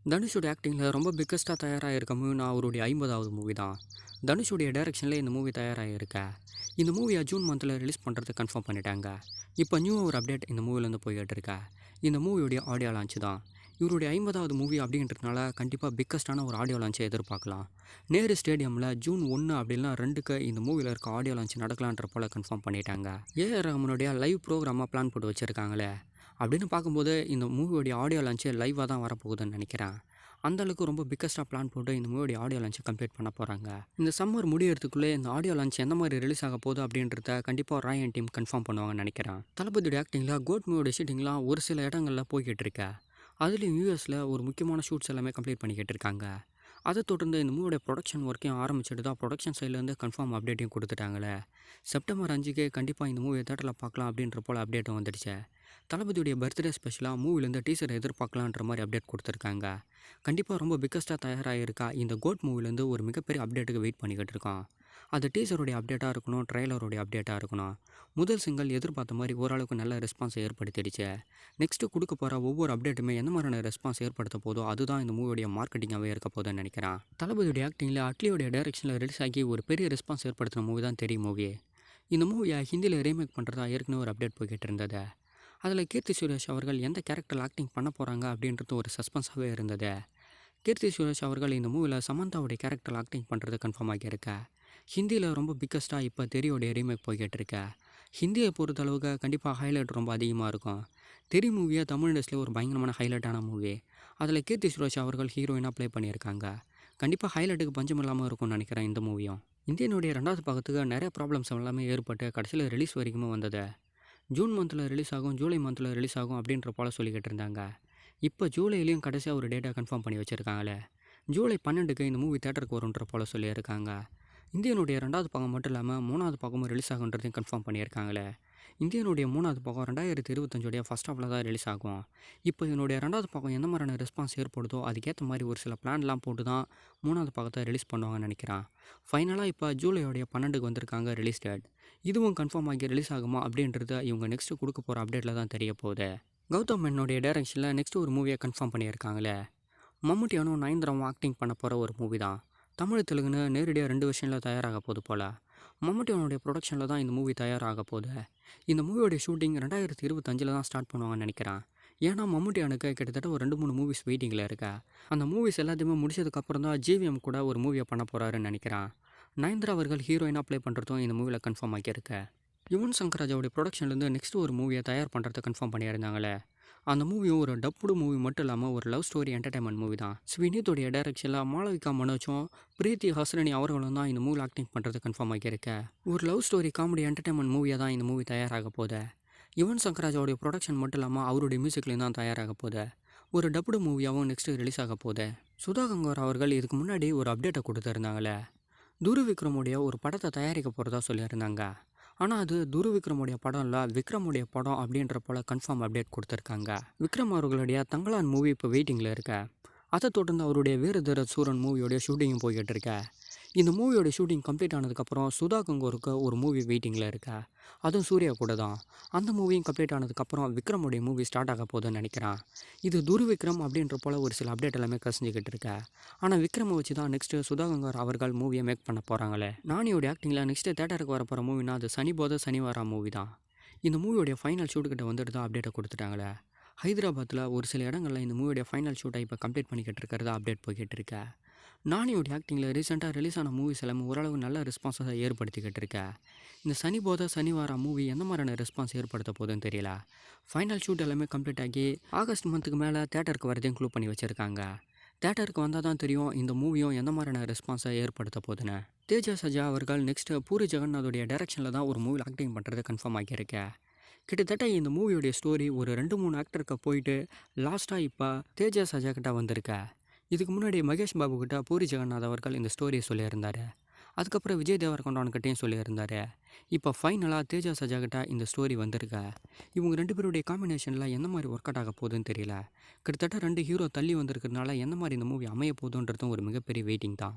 தனுஷோட ஆக்டிங்கில் ரொம்ப பிக்கஸ்ட்டாக தயாராகிருக்க மூவினா அவருடைய 50வது மூவி தான். தனுஷோடைய டைரக்ஷனில் இந்த மூவி தயாராகிருக்க. இந்த மூவியை ஜூன் மந்தில் ரிலீஸ் பண்ணுறது கன்ஃபார்ம் பண்ணிட்டாங்க. இப்போ நியூவாக ஒரு அப்டேட் இந்த மூவிலேருந்து போய்கிட்டு இருக்கா. இந்த மூவியோடைய ஆடியோ லான்ச் தான். இவருடைய 50வது மூவி அப்படின்றதுனால கண்டிப்பாக பிக்கஸ்டான ஒரு ஆடியோ லான்ச்சை எதிர்பார்க்கலாம். நேரு ஸ்டேடியமில் ஜூன் 1 அப்படின்னா 2க்கு இந்த மூவியில் இருக்க ஆடியோ லான்ச் நடக்கலான்ற போல் கன்ஃபார்ம் பண்ணிட்டாங்க. ஏஆர் ரஹ்மானுடைய லைவ் ப்ரோக்ராமாக பிளான் போட்டு வச்சுருக்காங்களே அப்படின்னு பார்க்கும்போது இந்த மூவியோடைய ஆடியோ லான்ச்சு லைவாக தான் வரப்போகுதுன்னு நினைக்கிறேன். அந்தளவுக்கு ரொம்ப பிக்கஸ்ட்டாக பிளான் போட்டு இந்த மூவியோடைய ஆடியோ லான்ச்சை கம்ப்ளீட் பண்ண போகிறாங்க. இந்த சம்மர் முடியறதுக்குள்ளே இந்த ஆடியோ லான்ச் எந்த மாதிரி ரிலீஸ் ஆக போகுது அப்படின்றத கண்டிப்பாக ராய் அண்ட் டீம் கன்ஃபார்ம் பண்ணுவாங்கன்னு நினைக்கிறேன். தளபதியோட ஆக்டிங்கில் கோட் மூவியோட ஷூட்டிங்லாம் ஒரு சில இடங்களில் போய்கிட்டு இருக்கா. அதுலேயும் யூஎஸில் ஒரு முக்கியமான ஷூட்ஸ் எல்லாமே கம்ப்ளீட் பண்ணிக்கிட்டு இருக்காங்க. அதை தொடர்ந்து இந்த மூவியோட ப்ரொடக்ஷன் ஒர்க்கையும் ஆரம்பிச்சுட்டு தான் ப்ரொடக்ஷன் சைட்லேருந்து கன்ஃபார்ம் அப்டேட்டையும் கொடுத்துட்டாங்களே. செப்டம்பர் 5க்கு கண்டிப்பாக இந்த மூவியை தேட்டரில் பார்க்கலாம் அப்படின்ற போல் அப்டேட்டும் வந்துடுச்சு. தளபதியுடைய பர்த்டே ஸ்பெஷலாக மூவிலேருந்து டீசரை எதிர்பார்க்கலான்ற மாதிரி அப்டேட் கொடுத்துருக்காங்க. கண்டிப்பாக ரொம்ப பிக்கஸ்ட்டாக தயாராகிருக்கா இந்த கோட் மூவிலேருந்து ஒரு மிகப்பெரிய அப்டேட்டுக்கு வெயிட் பண்ணிக்கிட்டு இருக்கோம். அது டீசருடைய அப்டேட்டாக இருக்கணும், ட்ரெய்லருடைய அப்டேட்டாக இருக்கணும். முதல் சிங்கிள் எதிர்பார்த்த மாதிரி ஓரளவுக்கு நல்ல ரெஸ்பான்ஸை ஏற்படுத்திடுச்சு. நெக்ஸ்ட்டு கொடுக்க போகிற ஒவ்வொரு அப்டேட்டுமே எந்த மாதிரியான ரெஸ்பான்ஸ் ஏற்படுத்த போதோ அதுதான் இந்த மூவியோடைய மார்க்கெட்டிங்காகவே இருக்க போதுன்னு நினைக்கிறேன். தளபதியுடைய ஆக்டிங்கில் அட்லியோடைய டைரக்ஷனில் ரிலீஸ் ஆகி ஒரு பெரிய ரெஸ்பான்ஸ் ஏற்படுத்தின மூவி தான் தெரியும் மூவி. இந்த மூவியை ஹிந்தியில் ரீமேக் பண்ணுறதா ஏற்கனவே ஒரு அப்டேட் போய்கிட்டு இருந்தது. அதில் கீர்த்தி சுரேஷ் அவர்கள் எந்த கேரக்டர் ஆக்டிங் பண்ண போகிறாங்க அப்படின்றது ஒரு சஸ்பென்ஸாகவே இருந்தது. கீர்த்தி சுரேஷ் அவர்கள் இந்த மூவியில் சமந்தாவுடைய கேரக்டர் ஆக்டிங் பண்ணுறது கன்ஃபார்ம் ஆகியிருக்க. ஹிந்தியில் ரொம்ப பிக்கஸ்ட்டாக இப்போ தெரியோடைய ரீமேக் போய்கிட்டு இருக்க. ஹிந்தியை பொறுத்தளவுக்கு கண்டிப்பாக ஹைலைட் ரொம்ப அதிகமாக இருக்கும். தெரி மூவியை தமிழ் இண்டஸ்ட்ரியில் ஒரு பயங்கரமான ஹைலைட்டான மூவி. அதில் கீர்த்தி சுரேஷ் அவர்கள் ஹீரோயினாக ப்ளே பண்ணியிருக்காங்க. கண்டிப்பாக ஹைலைட்டுக்கு பஞ்சம் இல்லாமல் இருக்கும்னு நினைக்கிறேன் இந்த மூவியும். இந்தியனுடைய 2வது பாகத்துக்கு நிறைய ப்ராப்ளம்ஸ் எல்லாமே ஏற்பட்டு கடைசியில் ரிலீஸ் வரைக்குமே வந்தது. ஜூன் மந்தில் ரிலீஸ் ஆகும், ஜூலை மந்தில் ரிலீஸ் ஆகும் அப்படின்ற போல் சொல்லிக்கிட்டு இருந்தாங்க. இப்போ ஜூலையிலையும் கடைசியாக ஒரு டேட்டா கன்ஃபார்ம் பண்ணி வச்சுருக்காங்களே. ஜூலை 12க்கு இந்த மூவி தேட்டருக்கு வரும்ன்ற போல் சொல்லியிருக்காங்க. இந்தியனுடைய 2வது பாகம் மட்டும் இல்லாமல் 3வது பாகமும் ரிலீஸ் ஆகுன்றதையும் கன்ஃபார்ம் பண்ணியிருக்காங்களே. இந்தியனுடைய 3வது பாகம் 2025 ஃபர்ஸ்ட் ஹாஃபில் தான் ரிலீஸ் ஆகும். இப்போ இதனுடைய 2வது பாகம் எந்த மாதிரியான ரெஸ்பான்ஸ் ஏற்படுதோ அதுக்கேற்ற மாதிரி ஒரு சில பிளான்லாம் போட்டு தான் 3வது பாகத்தை ரிலீஸ் பண்ணுவாங்கன்னு நினைக்கிறேன். ஃபைனலாக இப்போ ஜூலையோடைய 12க்கு வந்திருக்காங்க ரிலீஸ் டேட். இதுவும் கன்ஃபார்ம் ஆகி ரிலீஸ் ஆகுமா அப்படின்றத இவங்க நெக்ஸ்ட்டு கொடுக்க போகிற அப்டேட்டில் தான் தெரிய போகுது. கௌதம் மேனனுடைய டைரக்ஷனில் நெக்ஸ்ட் ஒரு மூவியை கன்ஃபார்ம் பண்ணியிருக்காங்களே. மம்முட்டியானும் நயன்தாராவும் ஆக்டிங் பண்ண போகிற ஒரு மூவி தான். தமிழ் தெலுங்குன்னு நேரடியாக 2 வருஷனில் தயாராக போகுது போல். மம்முட்டியானுடைய ப்ரொடக்ஷனில் தான் இந்த மூவி தயாராக போகுது. இந்த மூவியோடைய ஷூட்டிங் 2025 தான் ஸ்டார்ட் பண்ணுவாங்கன்னு நினைக்கிறேன். ஏன்னா மம்முட்டியானுக்கு கிட்டத்தட்ட ஒரு 2-3 மூவிஸ் வெயிட்டிங்கில் இருக்கா. அந்த மூவிஸ் எல்லாத்தையுமே முடிச்சதுக்கப்புறம் தான் ஜிவிஎம் கூட ஒரு மூவியை பண்ண போகிறாருன்னு நினைக்கிறேன். நயன்தாரா அவர்கள் ஹீரோயினாக ப்ளே பண்ணுறதும் இந்த மூவியில் கன்ஃபார்ம் ஆகியிருக்கு. யுவன் சங்கர் ராஜாவுடைய ப்ரொடக்ஷன்லேருந்து நெக்ஸ்ட் ஒரு மூவியை தயார் பண்ணுறதை கன்ஃபார்ம் பண்ணியிருந்தாங்களே. அந்த மூவியும் ஒரு டப்புடு மூவி மட்டும் இல்லாமல் ஒரு லவ் ஸ்டோரி என்டர்டைன்மெண்ட் மூவி தான். ஸ்வினித்தோடைய டைரக்ஷனில் மாளவிகா மனோஜும் பிரீத்தி ஹஸ்ரணி அவர்களும் தான் இந்த மூவியில் ஆக்டிங் பண்ணுறது கன்ஃபார்ம் ஆகியிருக்க. ஒரு லவ் ஸ்டோரி காமெடி என்டர்டைன்மெண்ட் மூவியாக தான் இந்த மூவி தயாராக போகுது. யுவன் சங்கர் ராஜாவுடைய ப்ரொடக்ஷன் மட்டும் இல்லாமல் அவருடைய மியூசிக்லேயும் தான் தயாராக போகுது. ஒரு டப்புடு மூவியாகவும் நெக்ஸ்ட்டு ரிலீஸ் ஆக போகுது. சுதா கங்கர் அவர்கள் இதுக்கு முன்னாடி ஒரு அப்டேட்டை கொடுத்துருந்தாங்களே. துரு விக்ரமுடைய ஒரு படத்தை தயாரிக்க போகிறதா சொல்லியிருந்தாங்க. ஆனால் அது துரு விக்ரமுடைய படம் இல்லை, விக்ரமுடைய படம் அப்படின்ற போல் கன்ஃபார்ம் அப்டேட் கொடுத்துருக்காங்க. விக்ரம் அவர்களுடைய தங்கலான் மூவி இப்போ வெயிட்டிங்கில் இருக்க. அதை தொடர்ந்து அவருடைய வீரதீர சூரன் மூவியோடைய ஷூட்டிங்கும் போய்கிட்டு இருக்க. இந்த மூவியோட ஷூட்டிங் கம்ப்ளீட் ஆனதுக்கப்புறம் சுதா கங்கோருக்கு ஒரு மூவி வெயிட்டிங்கில் இருக்கா. அதுவும் சூர்யா கூட தான். அந்த மூவியும் கம்ப்ளீட் ஆனதுக்கப்புறம் விக்ரமுடைய மூவி ஸ்டார்ட் ஆக போகுதுன்னு நினைக்கிறேன். இது துரு விக்ரம் அப்படின்ற போல் ஒரு சில அப்டேட் எல்லாமே கசிஞ்சிக்கிட்டு இருக்கா. ஆனால் விக்ரமை வச்சு தான் நெக்ஸ்ட்டு சுதா கங்கர் அவர்கள் மூவியை மேக் பண்ண போகிறாங்களே. நானியோடைய ஆக்டிங்கில் நெக்ஸ்ட்டு தேட்டருக்கு வர போகிற மூவினா அது சனிபோத சனிவாரா மூவி தான். இந்த மூவியோடைய ஃபைனல் ஷூட்டுக்கிட்ட வந்துட்டு தான் அப்டேட்டை கொடுத்துட்டாங்களே. ஹைதராபாத்தில் ஒரு சில இடங்களில் இந்த மூவியோடைய ஃபைனல் ஷூட்டை இப்போ கம்ப்ளீட் பண்ணிக்கிட்டு இருக்கிறதா அப்டேட் போய்கிட்டு இருக்கா. நானியோடைய ஆக்டிங்கில் ரீசெண்டாக ரிலீஸ் ஆன மூவிஸ் எல்லாமே ஓரளவு நல்ல ரெஸ்பான்ஸை ஏற்படுத்திக்கிட்டு இருக்கா. இந்த சனிபோத சனிவாரா மூவி எந்த மாதிரியான ரெஸ்பான்ஸ் ஏற்படுத்த போகுதுன்னு தெரியல. ஃபைனல் ஷூட் எல்லாமே கம்ப்ளீட் ஆகி ஆகஸ்ட் மந்த்துக்கு மேலே தேட்டருக்கு வரதையும் க்ளூ பண்ணி வச்சுருக்காங்க. தேட்டருக்கு வந்தால் தான் தெரியும் இந்த மூவியும் எந்த மாதிரியான ரெஸ்பான்ஸை ஏற்படுத்த போகுதுன்னு. தேஜா சஜா அவர்கள் நெக்ஸ்ட்டு பூரி ஜெகநாதோடைய டைரக்ஷனில் தான் ஒரு மூவி ஆக்டிங் பண்ணுறது கன்ஃபார்ம் ஆகியிருக்க. கிட்டத்தட்ட இந்த மூவியோடைய ஸ்டோரி ஒரு 2-3 ஆக்டருக்கு போயிட்டு லாஸ்ட்டாக இப்போ தேஜா சஜா கிட்ட வந்திருக்க. இதுக்கு முன்னாடி மகேஷ் பாபு கிட்ட பூரி ஜெகநாத் அவர்கள் இந்த ஸ்டோரியை சொல்லியிருந்தார். அதுக்கப்புறம் விஜய் தேவரகொண்டான்கிட்டையும் சொல்லியிருந்தார். இப்போ ஃபைனலாக தேஜா சஜா கிட்ட இந்த ஸ்டோரி வந்திருக்க. இவங்க 2 பேருடைய காம்பினேஷனில் எந்த மாதிரி ஒர்க் அவுட் ஆக போகுதுன்னு தெரியல. கிட்டத்தட்ட 2 ஹீரோ தள்ளி வந்திருக்கிறதுனால எந்த மாதிரி இந்த மூவி அமைய போகுதுன்றதும் ஒரு மிகப்பெரிய வெயிட்டிங் தான்.